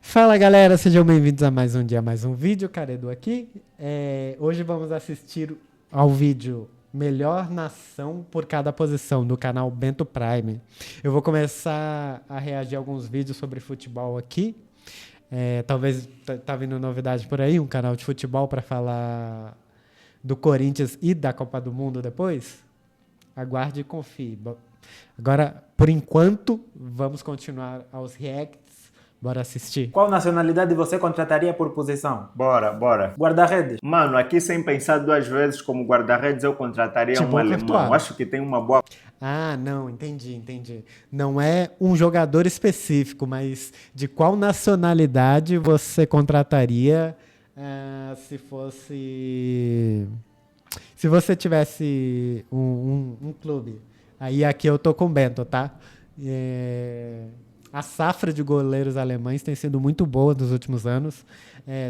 Fala galera, sejam bem-vindos a mais um dia, mais um vídeo, Caredo aqui. Hoje vamos assistir ao vídeo Melhor Nação por cada posição do canal Bento Prime. Eu vou começar a reagir a alguns vídeos sobre futebol aqui. Talvez tá vindo novidade por aí, um canal de futebol para falar do Corinthians e da Copa do Mundo depois. Aguarde e confie. Agora, por enquanto, vamos continuar aos reacts. Bora assistir. Qual nacionalidade você contrataria por posição? Bora. Guarda-redes. Mano, aqui sem pensar duas vezes, como guarda-redes eu contrataria Thibaut um alemão. Courtois. Acho que tem uma boa... Ah, não, entendi. Não é um jogador específico, mas de qual nacionalidade você contrataria se fosse... Se você tivesse um clube. Aí aqui eu tô com o Bento, tá? A safra de goleiros alemães tem sido muito boa nos últimos anos.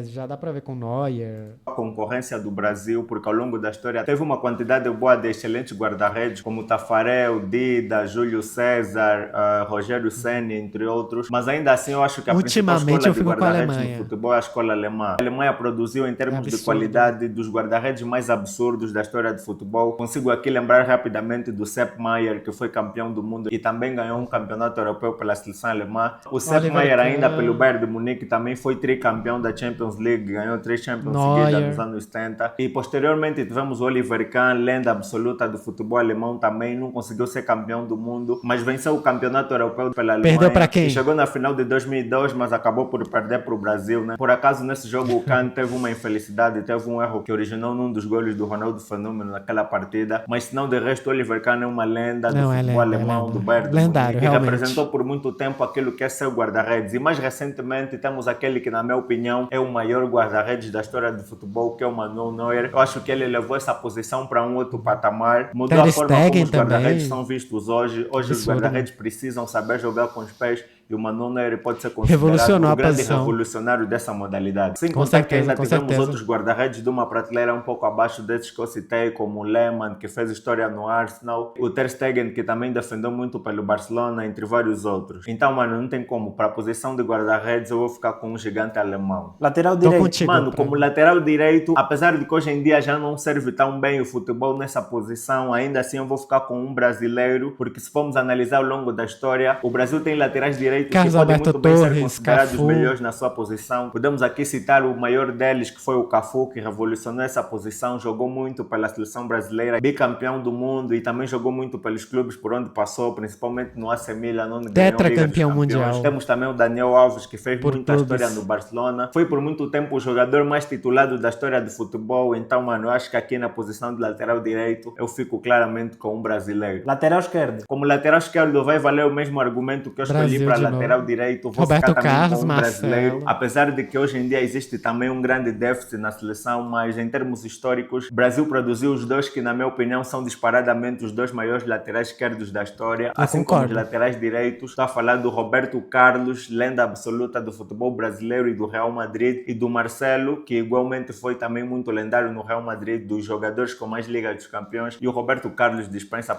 Já dá pra ver com Neuer. A concorrência do Brasil, porque ao longo da história teve uma quantidade boa de excelentes guarda-redes, como Tafarel, Dida, Júlio César, Rogério Ceni, entre outros. Mas ainda assim eu acho que a principal escola de guarda-redes no futebol é a escola alemã. A Alemanha produziu em termos de qualidade dos guarda-redes mais absurdos da história do futebol. Consigo aqui lembrar rapidamente do Sepp Maier, que foi campeão do mundo e também ganhou um campeonato europeu pela seleção alemã. O Sepp Maier ainda pelo Bayern de Munique também foi tricampeão da Champions League, ganhou 3 Champions seguidas nos anos 70. E posteriormente tivemos o Oliver Kahn, lenda absoluta do futebol alemão também, não conseguiu ser campeão do mundo, mas venceu o campeonato europeu pela Alemanha. Perdeu para quem? E chegou na final de 2002, mas acabou por perder para o Brasil, né? Por acaso nesse jogo o Kahn teve uma infelicidade, teve um erro que originou num dos golos do Ronaldo Fenômeno naquela partida, mas se não de resto o Oliver Kahn é uma lenda do futebol alemão, do Bayern de Munique, e representou por muito tempo aquilo que é ser guarda-redes. E mais recentemente temos aquele que na minha opinião é o maior guarda-redes da história do futebol, que é o Manuel Neuer. Eu acho que ele levou essa posição para um outro patamar, mudou a forma como os guarda-redes são vistos hoje. Hoje os guarda-redes precisam saber jogar com os pés e o Manuel Neuer pode ser considerado o grande revolucionário dessa modalidade. Sem contar que ainda tivemos outros guarda-redes de uma prateleira um pouco abaixo desses que eu citei, como o Lehmann, que fez história no Arsenal, o Ter Stegen, que também defendeu muito pelo Barcelona, entre vários outros. Então, mano, não tem como. Para a posição de guarda-redes, eu vou ficar com um gigante alemão. Lateral direito. Contigo, mano, como lateral direito, apesar de que hoje em dia já não serve tão bem o futebol nessa posição, ainda assim eu vou ficar com um brasileiro, porque se formos analisar ao longo da história, o Brasil tem laterais direitos Carlos que podem Alberto muito bem Torres, ser considerados Cafu. melhores na sua posição. Podemos aqui citar o maior deles, que foi o Cafu, que revolucionou essa posição, jogou muito pela seleção brasileira, bicampeão do mundo e também jogou muito pelos clubes por onde passou, principalmente no AC Milan, onde ganhou Tetracampeão mundial. Temos também o Daniel Alves, que fez por muita história no Barcelona. Foi por muito tempo o jogador mais titulado da história do futebol. Então, mano, eu acho que aqui na posição de lateral direito, eu fico claramente com um brasileiro. Lateral esquerdo. Como lateral esquerdo vai valer o mesmo argumento que eu escolhi para lateral direito. Vou Roberto ficar Carlos, com um brasileiro. Marcelo. Apesar de que hoje em dia existe também um grande déficit na seleção, mas em termos históricos, o Brasil produziu os dois que, na minha opinião, são disparadamente os dois maiores laterais esquerdos da história. Assim como os laterais direitos. Estou a falar do Roberto Carlos, lenda absoluta do futebol brasileiro e do Real Madrid, e do Marcelo, que igualmente foi também muito lendário no Real Madrid, dos jogadores com mais Liga dos Campeões, e o Roberto Carlos dispensa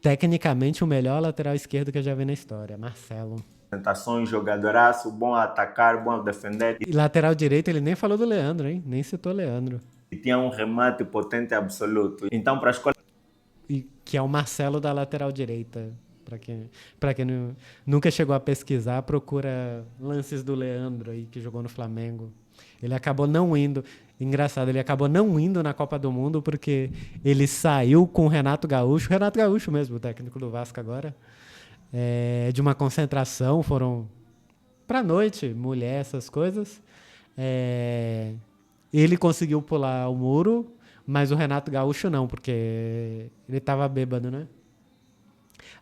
tecnicamente o melhor lateral esquerdo que eu já vi na história, Marcelo. Apresentações, jogadoraço, bom a atacar, bom a defender. E lateral direito ele nem falou do Leandro, hein? Nem citou Leandro. E tinha um remate potente absoluto. Então, para a escola... E que é o Marcelo da lateral direita. Para quem nunca chegou a pesquisar, procura lances do Leandro aí, que jogou no Flamengo. Ele acabou não indo. Engraçado, ele acabou não indo na Copa do Mundo porque ele saiu com o Renato Gaúcho mesmo, o técnico do Vasco agora, de uma concentração, foram pra noite, mulher, essas coisas. Ele conseguiu pular o muro, mas o Renato Gaúcho não, porque ele tava bêbado, né?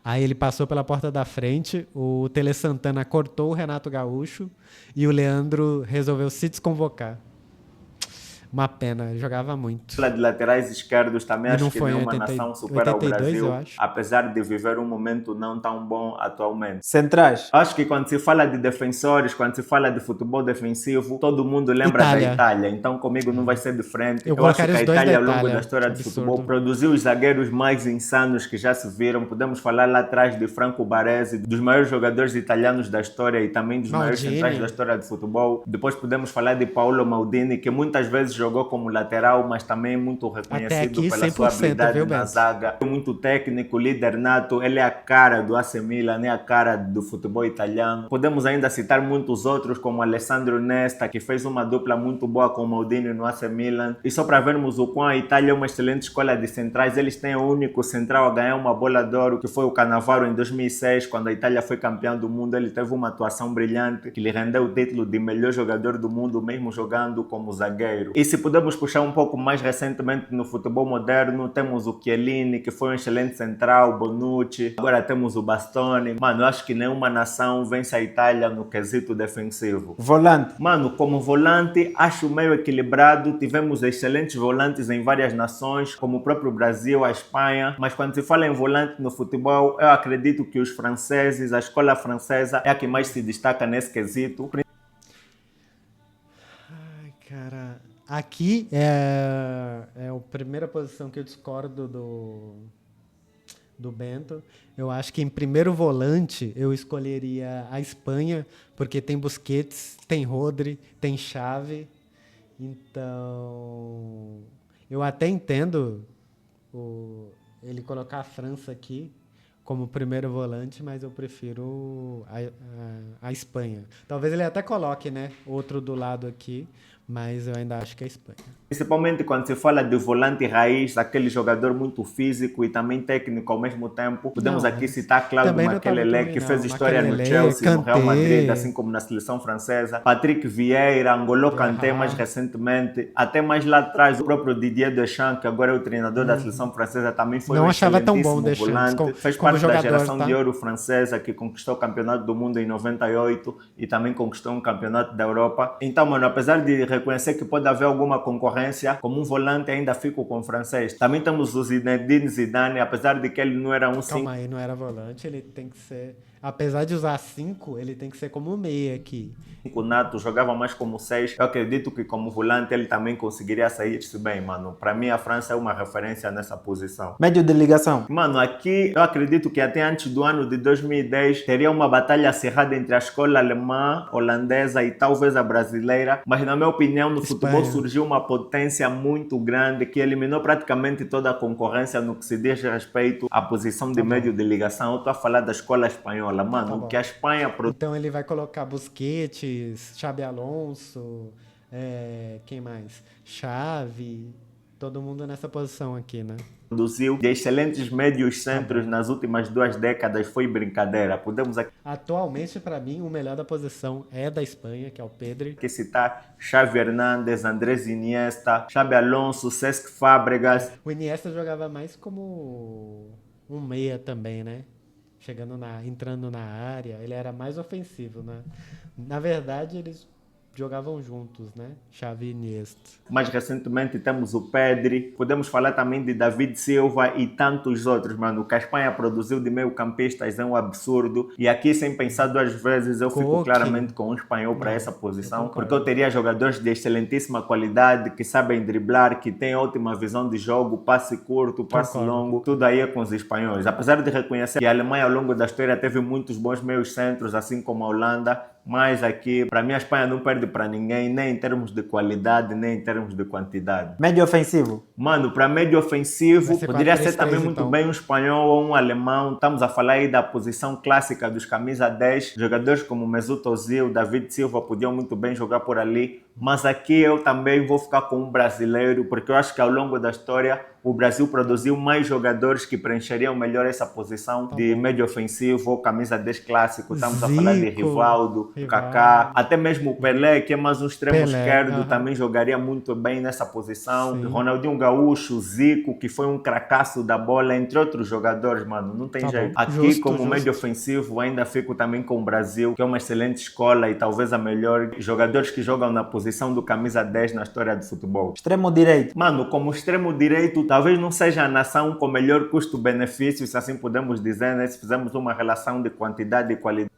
Aí ele passou pela porta da frente, o Tele Santana cortou o Renato Gaúcho e o Leandro resolveu se desconvocar. Uma pena, jogava muito. De laterais esquerdos também E acho não que foi em nenhuma 80 nação supera o 82, eu Brasil, acho. apesar de viver um momento não tão bom atualmente. Centrais. Acho que quando se fala de defensores, quando se fala de futebol defensivo, todo mundo lembra da Itália. Então comigo não vai ser diferente. Eu Eu acho que colocaria a os dois Itália, da ao longo Itália. da história do Absurdo. futebol, produziu os zagueiros mais insanos que já se viram. Podemos falar lá atrás de Franco Baresi, dos maiores jogadores italianos da história e também dos maiores Maldini. centrais da história do futebol. Depois podemos falar de Paolo Maldini, que muitas vezes jogou como lateral, mas também é muito reconhecido aqui, pela sua 100%, habilidade viu, na Beto? zaga. É muito técnico, líder nato, ele é a cara do AC Milan, é a cara do futebol italiano. Podemos ainda citar muitos outros, como Alessandro Nesta, que fez uma dupla muito boa com o Maldini no AC Milan. E só para vermos o quão a Itália é uma excelente escola de centrais, eles têm o único central a ganhar uma bola de ouro, que foi o Cannavaro em 2006, quando a Itália foi campeã do mundo. Ele teve uma atuação brilhante, que lhe rendeu o título de melhor jogador do mundo, mesmo jogando como zagueiro. E se pudermos puxar um pouco mais recentemente no futebol moderno, temos o Chiellini, que foi um excelente central, Bonucci, agora temos o Bastoni. Mano, eu acho que nenhuma nação vence a Itália no quesito defensivo. Volante. Mano, como volante, acho meio equilibrado. Tivemos excelentes volantes em várias nações, como o próprio Brasil, a Espanha. Mas quando se fala em volante no futebol, eu acredito que os franceses, a escola francesa, é a que mais se destaca nesse quesito. Ai, cara. Aqui é a primeira posição que eu discordo do Bento. Eu acho que em primeiro volante eu escolheria a Espanha, porque tem Busquets, tem Rodri, tem Xavi. Então, eu até entendo ele colocar a França aqui como primeiro volante, mas eu prefiro a Espanha. Talvez ele até coloque, né, outro do lado aqui, mas eu ainda acho que é a Espanha. Principalmente quando se fala de volante raiz, aquele jogador muito físico e também técnico ao mesmo tempo. Podemos aqui citar Claudio Makelele, que fez história no Chelsea, no Real Madrid, assim como na seleção francesa. Patrick Vieira, N'Golo Kanté mais recentemente. Até mais lá atrás, o próprio Didier Deschamps, que agora é o treinador da seleção francesa, também foi um excelentíssimo volante. Fez parte da geração de ouro francesa, que conquistou o campeonato do mundo em 98 e também conquistou um campeonato da Europa. Então, mano, apesar de reconhecer que pode haver alguma concorrência, como um volante ainda fico com o francês. Também temos o Zinedine Zidane, apesar de que ele não era um 5. Calma aí, não era volante, ele tem que ser... Apesar de usar 5, ele tem que ser como meia aqui. O Nato jogava mais como 6. Eu acredito que como volante ele também conseguiria sair-se bem, mano. Para mim a França é uma referência nessa posição. Médio de ligação. Mano, aqui eu acredito que até antes do ano de 2010 teria uma batalha acirrada entre a escola alemã, holandesa e talvez a brasileira. Mas na minha opinião no futebol surgiu uma potência muito grande que eliminou praticamente toda a concorrência no que se diz respeito à posição de médio de ligação. Eu estou a falar da escola espanhola. Mano, o que a Espanha... Então ele vai colocar Busquets, Xabi Alonso, quem mais? Xavi, todo mundo nessa posição aqui, né? Produziu de excelentes médios centros nas últimas 2 décadas, foi brincadeira. Podemos aqui... Atualmente, para mim, o melhor da posição é da Espanha, que é o Pedri. Aqui citar Xavi Hernández, Andrés Iniesta, Xabi Alonso, Cesc Fábregas. O Iniesta jogava mais como um meia também, né? Entrando na área, ele era mais ofensivo, né? Na verdade, eles jogavam juntos, né? Xavi e Iniesta. Mais recentemente temos o Pedri. Podemos falar também de David Silva e tantos outros, mano. O que a Espanha produziu de meio-campistas é um absurdo. E aqui, sem pensar 2 vezes, eu fico claramente com um espanhol para essa posição. Porque eu teria jogadores de excelentíssima qualidade, que sabem driblar, que têm ótima visão de jogo, passe curto, passe longo. Tudo aí é com os espanhóis. Apesar de reconhecer que a Alemanha, ao longo da história, teve muitos bons meios centros, assim como a Holanda. Mas aqui, para mim, a Espanha não perde para ninguém, nem em termos de qualidade, nem em termos de quantidade. Médio ofensivo. Mano, para médio ofensivo, poderia ser também muito bem um espanhol ou um alemão. Estamos a falar aí da posição clássica dos camisa 10. Jogadores como Mesut Ozil, David Silva podiam muito bem jogar por ali. Mas aqui eu também vou ficar com um brasileiro, porque eu acho que ao longo da história, o Brasil produziu mais jogadores que preencheriam melhor essa posição de médio ofensivo ou camisa 10 clássico. Estamos a falar de Rivaldo, Kaká, até mesmo o Pelé, que é mais um extremo esquerdo, também jogaria muito bem nessa posição. Ronaldinho Gaúcho, Zico, que foi um cracaço da bola, entre outros jogadores, mano, não tem jeito. Aqui, como médio ofensivo, ainda fico também com o Brasil, que é uma excelente escola e talvez a melhor. Jogadores que jogam na posição do camisa 10 na história do futebol. Extremo direito. Mano, como extremo direito, talvez não seja a nação com melhor custo-benefício, se assim podemos dizer, né? Se fizermos uma relação de quantidade e qualidade.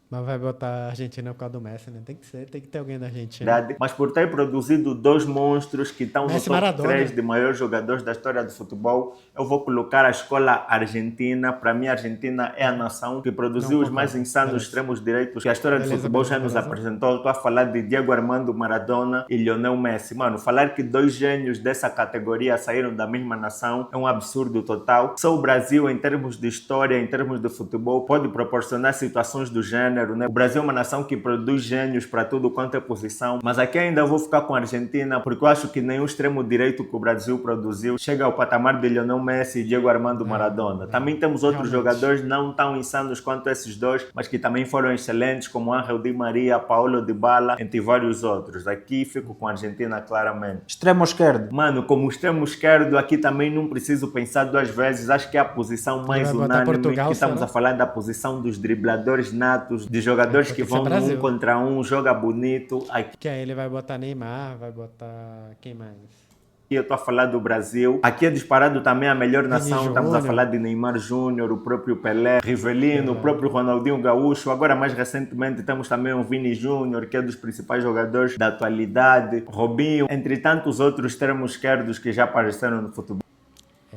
Mas vai botar a Argentina por causa do Messi, né? Tem que ter alguém da Argentina. Mas por ter produzido dois monstros que estão Messi, no top Maradona. 3 de maiores jogadores da história do futebol, eu vou colocar a escola argentina. Para mim, a Argentina é a nação que produziu os mais insanos extremos direitos que a história do futebol já nos apresentou. Estou a falar de Diego Armando Maradona e Lionel Messi. Mano, falar que dois gênios dessa categoria saíram da mesma nação é um absurdo total. Só o Brasil, em termos de história, em termos de futebol, pode proporcionar situações do gênero. Né? O Brasil é uma nação que produz gênios para tudo quanto é posição, mas aqui ainda vou ficar com a Argentina, porque eu acho que nenhum extremo direito que o Brasil produziu chega ao patamar de Lionel Messi e Diego Armando Maradona. Também temos outros jogadores não tão insanos quanto esses dois, mas que também foram excelentes, como Ángel Di Maria, Paulo Dybala, entre vários outros. Aqui fico com a Argentina claramente. Extremo esquerdo. Mano, como extremo esquerdo, aqui também não preciso pensar duas vezes. Acho que é a posição mais unânime, Portugal, que estamos a falar da posição dos dribladores natos, de jogadores que vão no 1 contra 1, joga bonito. Aqui. Que aí ele vai botar Neymar, vai botar quem mais? Eu estou a falar do Brasil. Aqui é disparado também a melhor nação. Estamos a falar de Neymar Júnior, o próprio Pelé, Rivelino, o próprio Ronaldinho Gaúcho. Agora, mais recentemente, temos também o Vini Júnior, que é dos principais jogadores da atualidade. Robinho, entre tantos outros extremos esquerdos que já apareceram no futebol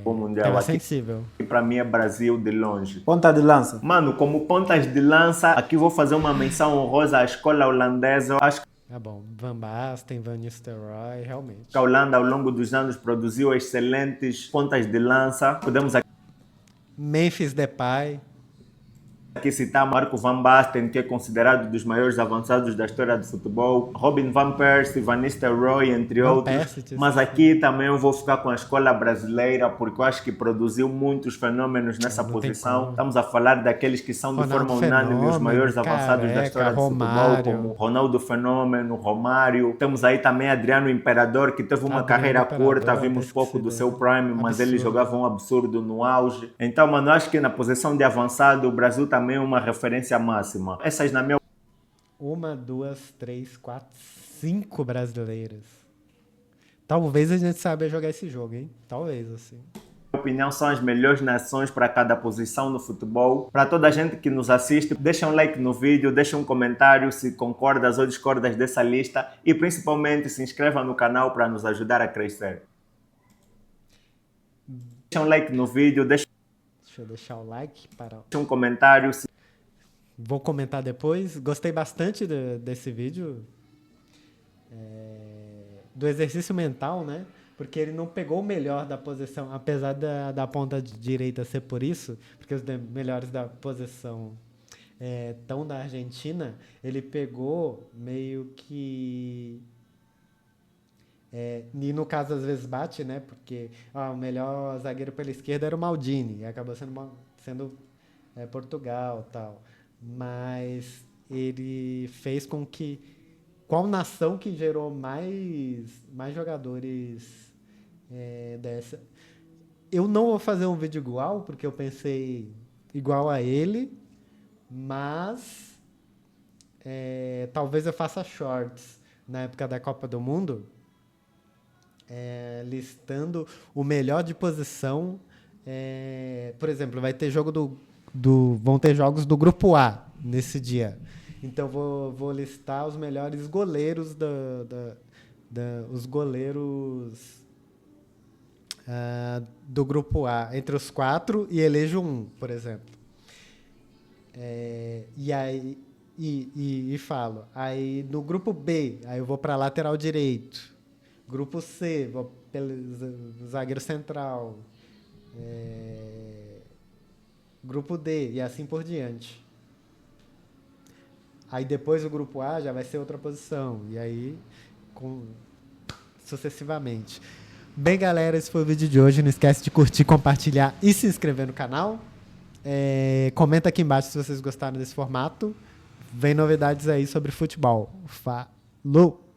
mundial. Aqui, sensível. E para mim é Brasil de longe. Ponta de lança. Mano, como pontas de lança, aqui vou fazer uma menção honrosa à escola holandesa. Eu acho que bom, Van Basten, Van Nistelrooy, realmente. a Holanda ao longo dos anos produziu excelentes pontas de lança. Podemos Memphis Depay. Aqui citar Marco Van Basten, que é considerado dos maiores avançados da história do futebol, Robin Van Persie, Van Nistelrooy, entre outros. Mas aqui também eu vou ficar com a escola brasileira, porque eu acho que produziu muitos fenômenos nessa posição. Estamos a falar daqueles que são de forma unânime os maiores avançados da história do futebol, como Ronaldo Fenômeno, Romário. Temos aí também Adriano Imperador, que teve uma carreira curta, vimos pouco do seu prime, mas ele jogava um absurdo no auge. Então, mano, eu acho que na posição de avançado, o Brasil também é uma referência máxima. Essas, na minha 1, 2, 3, 4, 5 brasileiras. Talvez a gente saiba jogar esse jogo, hein? Talvez, assim. Opinião, são as melhores nações para cada posição no futebol. Para toda a gente que nos assiste, deixa um like no vídeo, deixa um comentário se concordas ou discordas dessa lista e principalmente se inscreva no canal para nos ajudar a crescer. Deixa um like no vídeo, deixa eu deixar o like para um comentário. Vou comentar depois. Gostei bastante desse vídeo. Do exercício mental, né? Porque ele não pegou o melhor da posição, apesar da ponta direita ser por isso, porque os melhores da posição estão da Argentina, ele pegou meio que... e no caso às vezes bate, né? Porque o melhor zagueiro pela esquerda era o Maldini, e acabou sendo Portugal e tal. Mas ele fez com que... Qual nação que gerou mais jogadores dessa? Eu não vou fazer um vídeo igual, porque eu pensei igual a ele, mas talvez eu faça shorts na época da Copa do Mundo, listando o melhor de posição. Por exemplo, vai ter jogo vão ter jogos do Grupo A nesse dia. Então vou listar os melhores goleiros os goleiros do Grupo A entre os 4 e elejo um, por exemplo. E aí e falo. Aí no Grupo B, aí eu vou para lateral direito. Grupo C, vou pelo zagueiro central. Grupo D e assim por diante. Aí depois o grupo A já vai ser outra posição. E aí sucessivamente. Bem, galera, esse foi o vídeo de hoje. Não esquece de curtir, compartilhar e se inscrever no canal. Comenta aqui embaixo se vocês gostaram desse formato. Vem novidades aí sobre futebol. Falou!